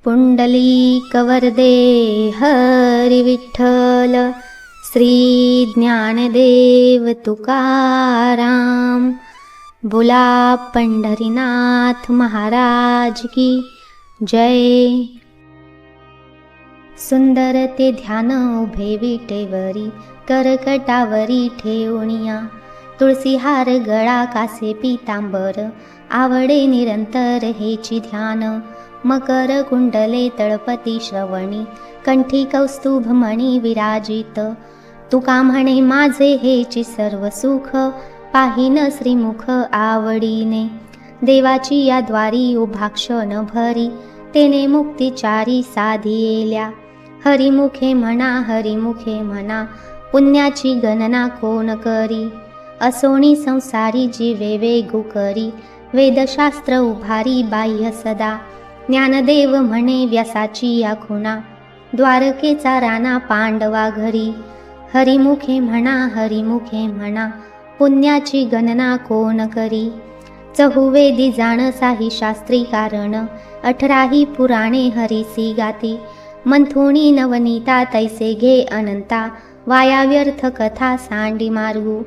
पुंडलीकवरदे हरी विठ्ठल, श्री ज्ञानदेव तुकाराम. बोला पंढरीनाथ महाराज की जय. सुंदर ते ध्यान उभे विटेवरी, करकटावरी ठेवणिया. तुळसी हार गळा कासे पीतांबर, आवडे निरंतर हेची ध्यान. मकर कुंडले तळपती श्रवणी, कंठी कौस्तुभ मणी विराजित. तुका म्हणे माझे हेची सर्व सुख, पाहिन श्रीमुख आवडीने. देवाची या द्वारी उभा क्षण भरी, तेने मुक्तिचारी साधिएल्या. हरिमुखे म्हणा हरिमुखे म्हणा, पुण्याची गणना कोण करी. असोणी संसारी जीवे वेगू करी, वेदशास्त्र उभारी बाह्य सदा. ज्ञानदेव म्हणे व्यासाची या खुणा, द्वारकेचा राणा पांडवा घरी. हरिमुखे म्हणा हरिमुखे म्हणा, पुण्याची गणना कोण करी. चहुवेदी जाण साही शास्त्री कारण, 18ही पुराणे हरिसी गाती. मंथुणी नवनीता तैसे घे अनंता, वाया व्यर्थ कथा सांडी मार्गू.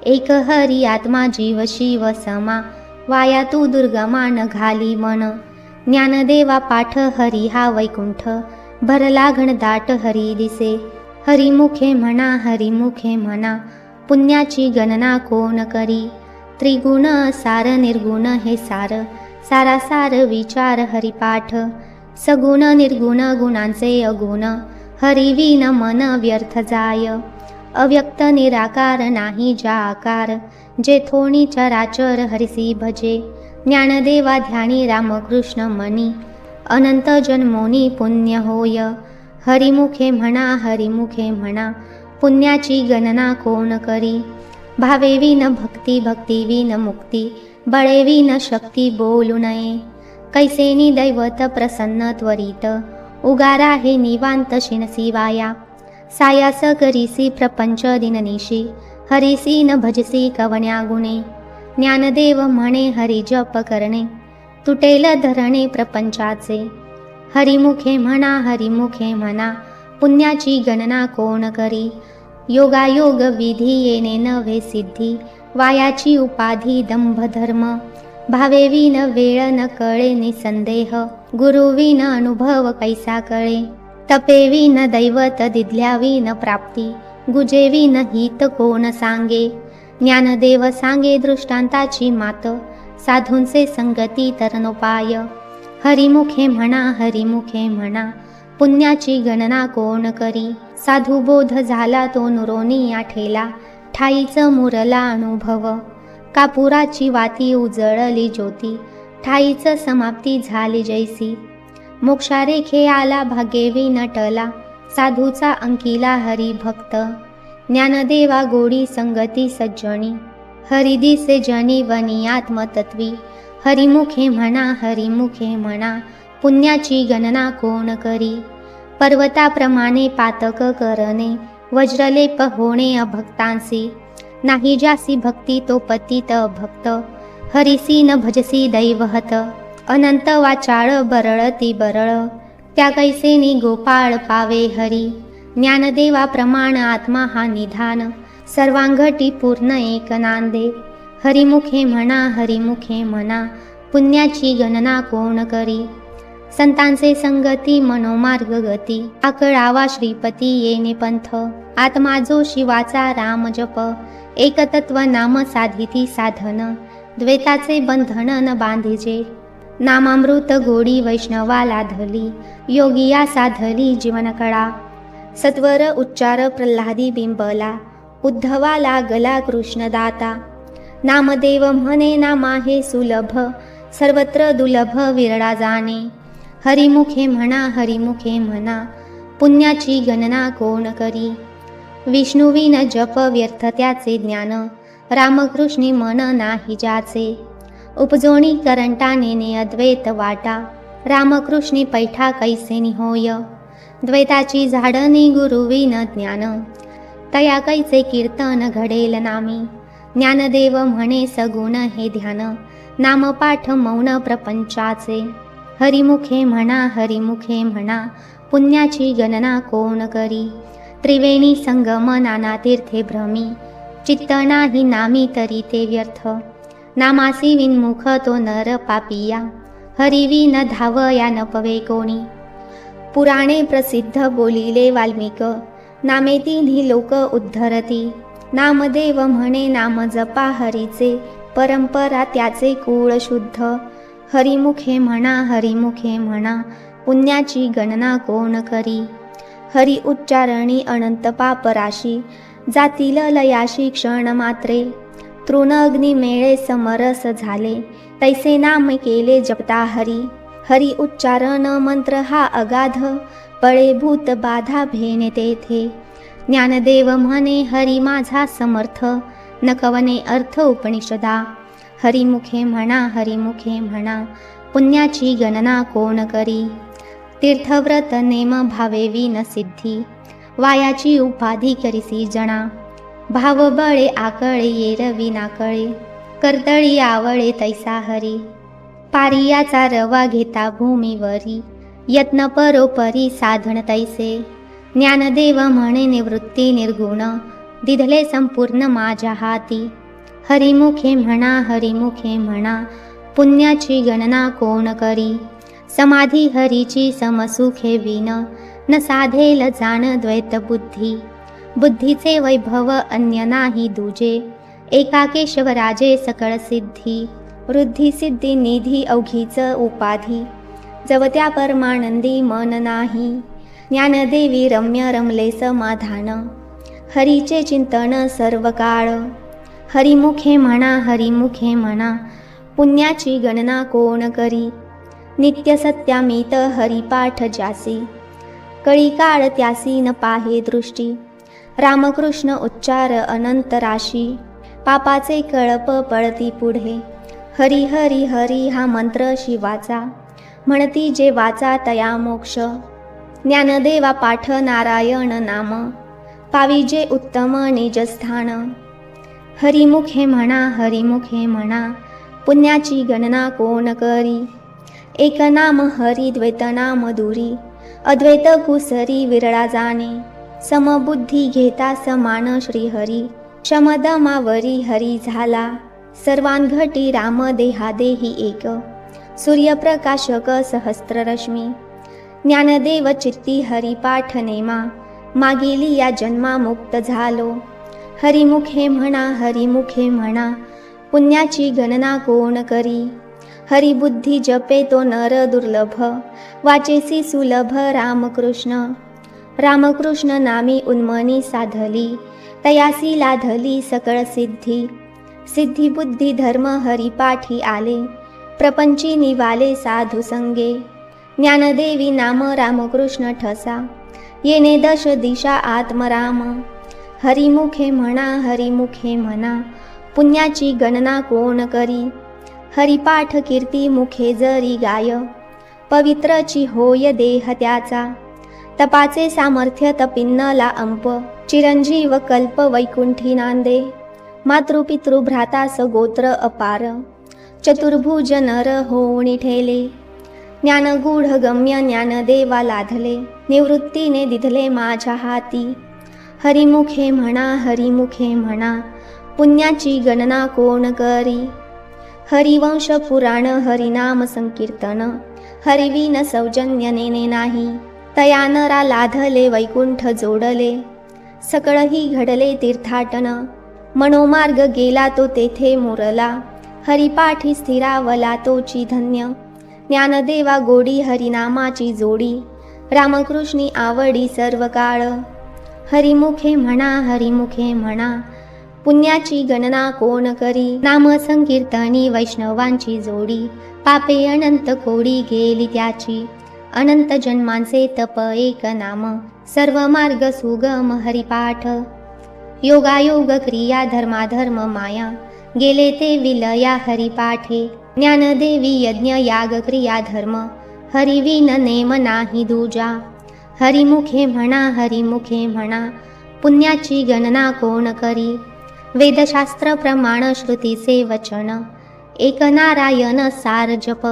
एक हरी आत्मा जीव शिव समा, वाया तू दुर्गमा न घाली मन. ज्ञानदेवा पाठ हरी हा वैकुंठ, भरला घनदाट हरी दिसे. हरिमुखे म्हणा हरिमुखे म्हणा, पुण्याची गणना कोण करी. त्रिगुण सार निर्गुण हे सार, सारासार विचार हरिपाठ. सगुण निर्गुण गुणांचे अगुण, हरिविन मन व्यर्थ जाय. अव्यक्त निराकार नाही जा आकार, जेथोणी चराचर हरिसी भजे. ज्ञानदेवा ध्यानी रामकृष्ण मनी, अनंत जन्मोनी पुण्य होय. हरिमुखे म्हणा हरिमुखे म्हणा, पुण्याची गणना कोण करी. भावेविन भक्ती भक्तीविन मुक्ती, बळेविन शक्ती बोलू नये. कैसेनी दैवत प्रसन्न त्वरित, उगारा हे निवांत शिनसी वाया. सायास करीसी प्रपंच दिननिशी, हरिसी न भजसी कवण्या गुणे. ज्ञानदेव म्हणे हरी जप करणे, तुटेल धरणे प्रपंचाचे. हरिमुखे म्हणा हरिमुखे म्हणा, पुण्याची गणना कोण करी. योगायोग विधी येणे नव्हे सिद्धी, वायाची उपाधी दंभ धर्म. भावेविन वेळ न कळे निसंदेह, गुरुविन अनुभव कैसा कळे. तपेविन दैवत दिदल्याविन प्राप्ती, गुजेविन हित कोण सांगे. ज्ञानदेव सांगे दृष्टांताची मात, साधूंचे संगती तरणोपाय. हरिमुखे म्हणा हरिमुखे म्हणा, पुण्याची गणना कोण करी. साधू बोध झाला तो नुरोनी आठेला, ठाईच मुरला अनुभव. कापुराची वाती उजळली ज्योती, ठाईच समाप्ती झाली जैसी. मोक्षारेखे आला भाग्येवी नटला, साधूचा अंकिला हरिभक्त. ज्ञानदेवा गोडी संगती सज्जनी, हरिदिसे जनी वनी आत्मतत्वी. हरिमुखे म्हणा हरिमुखे म्हणा, पुण्याची गणना कोण करी. पर्वताप्रमाणे पातक करणे, वज्रलेप होणे अभक्तांसी. नाही जासी भक्ती तो पतित भक्त, हरिसी न भजसी दैवहत. अनंत वाचाळ बरळती बरळ, त्या कैसेनी गोपाळ पावे हरी. ज्ञानदेवा प्रमाण आत्मा हा निधान, सर्वांगटी पूर्ण एक नांदे. हरिमुखे म्हणा हरिमुखे म्हणा, पुण्याची गणना कोण करी. संतांचे संगती मनोमार्ग गती, आकळावा श्रीपती येणे पंथ. आत्मा जो शिवाचा राम जप, एकतत्व नाम साधिती साधन. द्वैताचे बंधन न बांधिजे, नामामृत गोडी वैष्णवाला धली. योगिया साधली जीवनकळा, सत्वर उच्चार प्रल्हादी बिंबला. उद्धवाला गला कृष्णदाता, नामदेव म्हणे नामा हे सुलभ. सर्वत्र दुलभ विरळा जाणे. हरिमुखे म्हणा हरिमुखे म्हणा, पुण्याची गणना कोण करी. विष्णुविन जप व्यर्थ त्याचे ज्ञान, रामकृष्णी मन नाही ज्याचे. उपजोणी करंटा नेणे अद्वैत वाटा, रामकृष्णी पैठा कैसेनी होय. द्वैताची झाडणी गुरुविन ज्ञान, तया कैचे कीर्तन घडेल नामी. ज्ञानदेव म्हणे सगुण हे ध्यान, नामपाठ मौन प्रपंचाचे. हरिमुखे म्हणा पुण्याची गणना कोण करी. त्रिवेणी संगम नाना तीर्थे भ्रमी, चित्त नाही नामी तरी ते व्यर्थ. नामासी विनमुख तो नर पापिया, हरिविन धावया न पवे कोणी. पुराणे प्रसिद्ध बोलिले वाल्मिक, नामे तिन्ही लोक उद्धरती. नामदेव म्हणे नाम जपा हरीचे, परंपरा त्याचे कुळ शुद्ध. हरिमुखे म्हणा पुण्याची गणना कोण करी. हरी उच्चारणी अनंत पापराशी, जातील लयाशी क्षण मात्रे. तृण अग्नी मेळे समरस झाले, तैसे नाम केले जपता हरी. हरी उच्चारण मंत्र हा अगाध, पळे भूत बाधा भेने तेथे. ज्ञानदेव म्हणे हरी माझा समर्थ, न कवने अर्थ उपनिषदा. हरिमुखे म्हणा पुण्याची गणना कोण करी. तीर्थव्रत नेम भावे विन सिद्धी, वायाची उपाधी करिसी जना. भाव बळे आकळे येरवी नाकळे, कर्दळी आवळे तैसा हरी. पारियाचा रवा घेता भूमीवरी, यत्न परोपरी साधन तैसे. ज्ञानदेव म्हणे निवृत्ती निर्गुण, दिधले संपूर्ण माझ्या हाती. हरिमुखे म्हणा पुण्याची गणना कोण करी. समाधी हरीची समसुखे विन, न साधेल जाण द्वैत बुद्धी. बुद्धीचे वैभव अन्य नाही दुजे, एका केशवराजे सकळ सिद्धी. वृद्धी सिद्धी निधी अवघीच उपाधी, जवत्या परमानंदी मन नाही. ज्ञानदेवी रम्य रमले समाधान, हरीचे चिंतन सर्व काळ. हरिमुखे म्हणा पुण्याची गणना कोण करी. नित्य सत्यामित हरिपाठ ज्यासी, कळी काळ त्यासी न पाहे दृष्टी. रामकृष्ण उच्चार अनंत राशी, पापाचे कळप पळती पुढे. हरी हरी हरी हा मंत्र शिवाचा, म्हणती जे वाचा तया मोक्ष. ज्ञानदेवा पाठ नारायण नाम, पाविजे उत्तम निजस्थान. हरिमुखे म्हणा पुण्याची गणना कोण करी. एक नाम हरी द्वैत नाम दुरी, अद्वैत कुसरी विरळा जाणे. समबुद्धी घेता समान श्रीहरी, शमदमावरी हरी झाला. सर्वांघटी राम देहादेही एक, सूर्यप्रकाशक सहस्त्ररश्मी. ज्ञानदेव चित्ती हरिपाठ नेमा, मागेली या जन्मा मुक्त झालो. हरिमुखे म्हणा पुण्याची गणना कोण करी. हरिबुद्धी जपे तो नर दुर्लभ, वाचेसी सुलभ रामकृष्ण. रामकृष्ण नामी उन्मनी साधली, तयासी लाधली सकळ सिद्धी. सिद्धी बुद्धी धर्म हरिपाठी आले, प्रपंची निवाले साधू संगे. ज्ञानदेवी नाम रामकृष्ण ठसा, येणे दश दिशा आत्मराम. हरिमुखे म्हणा पुण्याची गणना कोण करी. हरिपाठ कीर्ती मुखे जरी गाय, पवित्रची होय देह त्याचा. तपाचे सामर्थ्य तपिन्नला अंप, चिरंजीव कल्प वैकुंठी नांदे. मातृपितृ भ्राता सगोत्र अपार, चतुर्भुज नर होऊनी ठेले. ज्ञानगूढ गम्य ज्ञानदेवा लाधले, निवृत्तीने दिधले माझ्या हाती. हरिमुखे म्हणा पुण्याची गणना कोण करी. हरिवंश पुराण हरिनाम संकीर्तन, हरिविन सौजन्य नेने नाही. तयानरा लाधले वैकुंठ जोडले, सकळही घडले तीर्थाटन. मनोमार्ग गेला तो तेथे मुरला, हरिपाठी स्थिरावला तोची धन्य. ज्ञानदेवा गोडी हरिनामाची जोडी, रामकृष्णी आवडी सर्व काळ. हरिमुखे म्हणा पुण्याची गणना कोण करी. नाम संकीर्तनी वैष्णवांची जोडी, पापे अनंत कोडी गेली त्याची. अनंत जन्मांचे तप एक नाम, सर्व मार्ग सुगम हरिपाठ. योगायोग क्रिया धर्माधर्म माया, गेले ते विलया हरिपाठे. ज्ञानदेवी यज्ञ याग क्रिया धर्म, हरिविन नेम नाही दूजा. हरिमुखे म्हणा पुण्याची गणना कोण करी. वेदशास्त्र प्रमाण श्रुतीचे वचन, एक नारायण सार जप.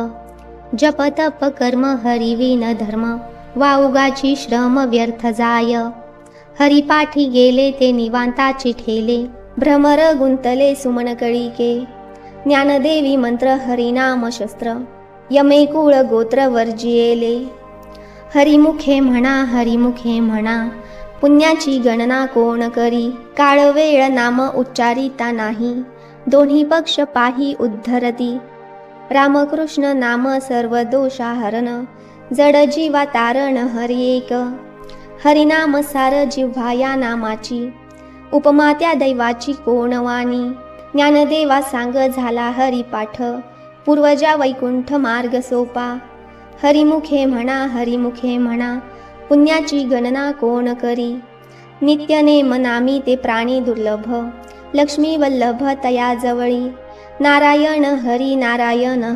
जप तप कर्म हरिविन धर्म, वाउगाची श्रम व्यर्थ जाय. हरिपाठी गेले ते निवांताची ठेले, भ्रमर गुंतले सुमन कळिके. ज्ञानदेवी मंत्र हरिनाम शस्त्र, यमे कुळ गोत्र वर्जियेले. हरिमुखे म्हणा हरिमुखे म्हणा, पुण्याची गणना कोण करी. काळ वेळ नाम उच्चारिता नाही, दोन्ही पक्ष पाही उद्धरती. रामकृष्ण नाम सर्व दोषाहरण, जड जीवा तारण हरि एक. हरिनाम सार जिव्हा या नामाची, उपमा त्या दैवाची कोण वाणी. ज्ञानदेवा सांग झाला हरिपाठ, पूर्वजा वैकुंठ मार्ग सोपा. हरिमुखे म्हणा हरिमुखे म्हणा, पुण्याची गणना कोण करी. नित्य नेम नामी ते प्राणी दुर्लभ, लक्ष्मी वल्लभ तया जवळी. नारायण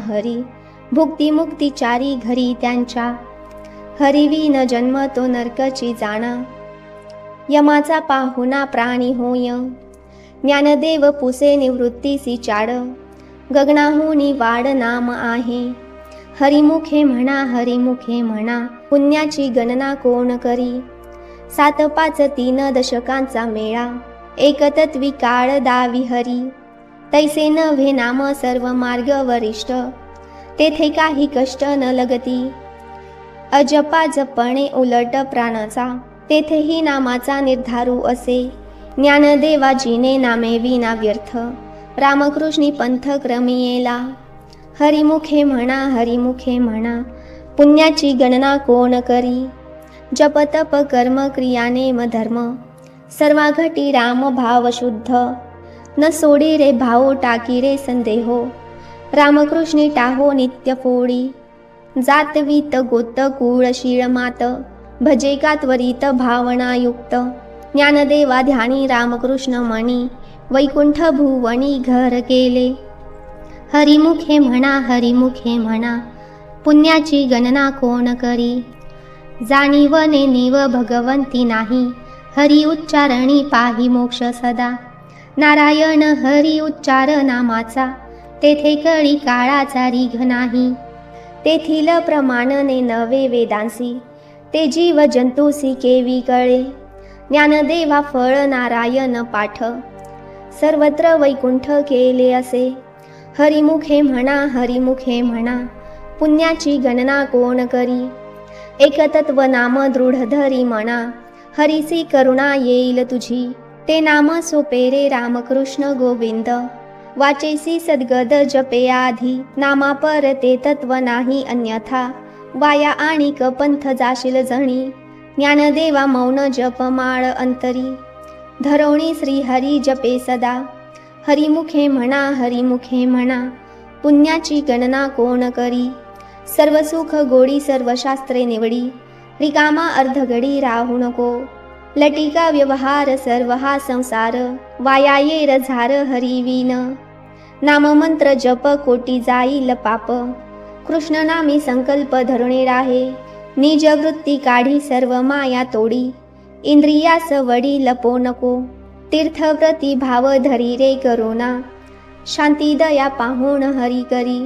हरी, भुक्ती मुक्ती चारी घरी त्यांच्या. हरिविन जन्म तो नरकची जाणा, यमाचा पाहुणा प्राणी होय. ज्ञानदेव पुसे निवृत्तीसी चाड, गगनाहुनी वाड नाम आहे. हरिमुखे म्हणा हरिमुखे म्हणा, पुण्याची गणना कोण करी. 7 5 3 दशकांचा मेळा, एकतत्वी काळ दावी हरी. तैसे नव्हे नाम सर्व मार्ग वरिष्ठ, तेथे काही कष्ट न लगती. अजपा जपणे उलट प्राणाचा, तेथेही नामाचा निर्धारू असे. ज्ञानदेवाजीने नामे विना व्यर्थ, रामकृष्णी पंथ क्रमियेला. हरिमुखे म्हणा हरिमुखे म्हणा, पुण्याची गणना कोण करी. जप तप कर्म क्रिया नेम धर्म, सर्वा घटी राम भाव शुद्ध. न सोडी रे भाव टाकी रे संदेहो, रामकृष्णी टाहो नित्य फोडी. जातवीत गोत कुळ शीळ मात, भजे का त्वरित भावनायुक्त. ज्ञानदेवा ध्यानी रामकृष्ण मणी, वैकुंठ भुवनी घर केले. हरिमुखे म्हणा हरिमुखे म्हणा, पुण्याची गणना कोण करी. जाणीवने निव भगवंती नाही, हरि उच्चारणी पाही मोक्ष सदा. नारायण हरि उच्चार नामाचा, तेथे कळी काळाचा रिघ नाही. तेथील प्रमाणने नवे वेदांसी, ते जीव जंतुसी केवी कळे. ज्ञानदेवा फळ नारायण पाठ, सर्वत्र वैकुंठ केले असे. हरिमुखे म्हणा हरिमुखे म्हणा, पुण्याची गणना कोण करी. एकतत्व नाम दृढ धरी म्हणा, हरिसी करुणा येईल तुझी. ते नाम सोपे रे रामकृष्ण गोविंद, वाचेसी सद्गद जपे आधी. नामा पर ते तत्व नाही अन्यथा, वाया आणि पंथ जाशील जणी. ज्ञानदेवा मौन जप माळ अंतरी, धरवणी श्री हरी जपे सदा. हरिमुखे म्हणा हरिमुखे म्हणा, पुण्याची गणना कोण करी. सर्व सुख गोडी सर्व शास्त्रे निवडी, रिकामा अर्धघडी राहू नको. लटिका व्यवहार सर्व हा संसार, वाया येर झार हरिविन. नाममंत्र जप कोटी जाईल पाप, कृष्ण नामी संकल्प धरणे राहे. निज वृत्ती काढी सर्व माया तोडी, इंद्रियास वडी लपो नको. तीर्थव्रती भाव धरी रे करुणा, शांती दया पाहून हरी करी.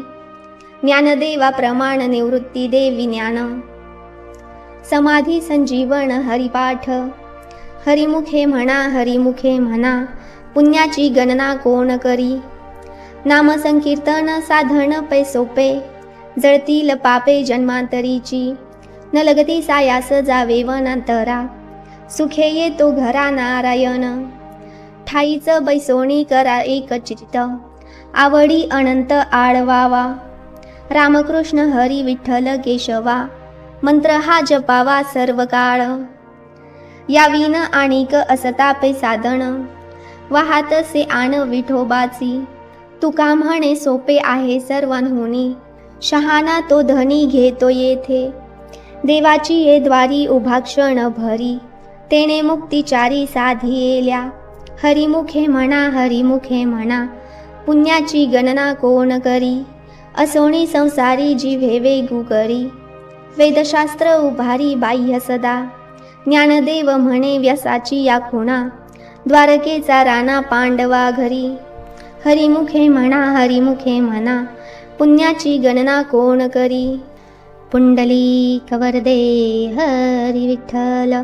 ज्ञानदेवा प्रमाण निवृत्ती देवी ज्ञान, समाधी संजीवन हरिपाठ. हरिमुखे म्हणा हरिमुखे म्हणा, पुण्याची गणना कोण करी. नाम संकीर्तन साधन पै सोपे, जळतील पापे जन्मांतरीची. न लगती सायास जावे वनांतरा, सुखे येतो घरा नारायण. ठाईच बैसोणी करा एक चित्त, आवडी अनंत आळवावा. रामकृष्ण हरी विठ्ठल केशवा, मंत्र हा जपावा सर्व काळ. याविन आणिक असतापे साधन, वाहातसे आण विठोबाची. तुका म्हणे सोपे आहे सर्वांहुनी, शहाणा तो धनी घेतो येथे. देवाची ये द्वारी उभा क्षण भरी, तेने मुक्तिचारी साधियेल्या. हरिमुखे म्हणा हरिमुखे म्हणा, पुण्याची गणना कोण करी. असोणी संसारी जिव्हे वेगू करी, वेदशास्त्र उभारी बाह्य सदा. ज्ञानदेव म्हणे व्यसाची या खुणा, द्वारकेचा राणा पांडवा घरी. हरिमुखे म्हणा हरिमुखे म्हणा, पुण्याची गणना कोण करी. पुंडलिक वरदे हरी विठ्ठल,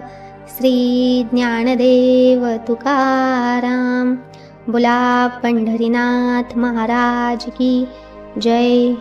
श्री ज्ञानदेव तुकाराम. बोला पंढरीनाथ महाराज की जय.